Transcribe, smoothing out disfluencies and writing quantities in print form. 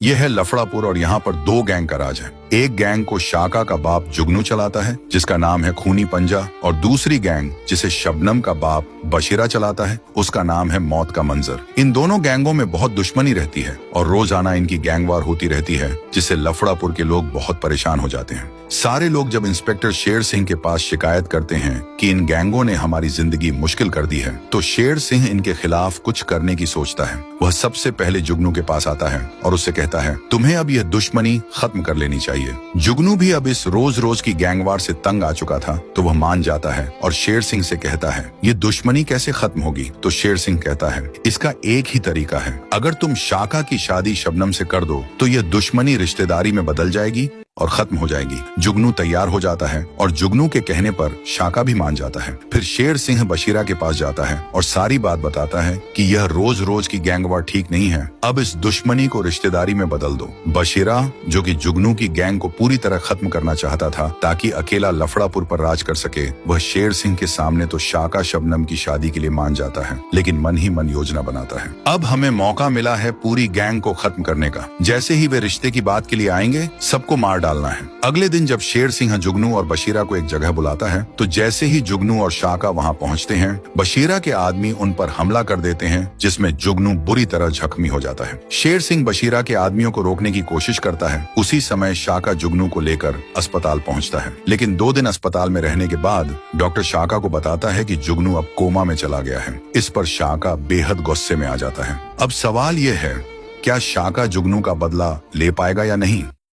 यह है लफड़ापुर और यहाँ पर दो गैंग का राज है। एक गैंग को शाका का बाप जुगनू चलाता है जिसका नाम है खूनी पंजा, और दूसरी गैंग जिसे शबनम का बाप बशीरा चलाता है उसका नाम है मौत का मंजर। इन दोनों गैंगों में बहुत दुश्मनी रहती है और रोजाना इनकी गैंगवार होती रहती है, जिससे लफड़ापुर के लोग बहुत परेशान हो जाते हैं। सारे लोग जब इंस्पेक्टर शेर सिंह के पास शिकायत करते हैं कि इन गैंगों ने हमारी जिंदगी मुश्किल कर दी है, तो शेर सिंह इनके खिलाफ कुछ करने की सोचता है। वह सबसे पहले जुगनू के पास आता है और उससे कहता है, तुम्हें अब यह दुश्मनी खत्म कर लेनी चाहिए। जुगनू भी अब इस रोज रोज की गैंगवार से तंग आ चुका था, तो वह मान जाता है और शेर सिंह से कहता है, ये दुश्मनी कैसे खत्म होगी? तो शेर सिंह कहता है, इसका एक ही तरीका है, अगर तुम शाका की शादी शबनम से कर दो तो यह दुश्मनी रिश्तेदारी में बदल जाएगी और खत्म हो जाएगी। जुगनू तैयार हो जाता है और जुगनू के कहने पर शाका भी मान जाता है। फिर शेर सिंह बशीरा के पास जाता है और सारी बात बताता है कि यह रोज रोज की गैंगवार ठीक नहीं है, अब इस दुश्मनी को रिश्तेदारी में बदल दो। बशीरा, जो कि जुगनू की गैंग को पूरी तरह खत्म करना चाहता था ताकि अकेला लफड़ापुर पर राज कर सके, वह शेर सिंह के सामने तो शाका शबनम की शादी के लिए मान जाता है, लेकिन मन ही मन योजना बनाता है। अब हमें मौका मिला है पूरी गैंग को खत्म करने का। जैसे ही वे रिश्ते की बात के लिए आएंगे, सबको मार डालना है। अगले दिन जब शेर सिंह जुगनू और बशीरा को एक जगह बुलाता है, तो जैसे ही जुगनू और शाका वहां पहुंचते हैं, बशीरा के आदमी उन पर हमला कर देते हैं, जिसमें जुगनू बुरी तरह जख्मी हो जाता है। शेर सिंह बशीरा के आदमियों को रोकने की कोशिश करता है। उसी समय शाका जुगनू को लेकर अस्पताल पहुंचता है, लेकिन 2 दिन अस्पताल में रहने के बाद डॉक्टर शाका को बताता है कि जुगनू अब कोमा में चला गया है। इस पर शाका बेहद गुस्से में आ जाता है। अब सवाल यह है, क्या शाका जुगनू का बदला ले पाएगा या नहीं?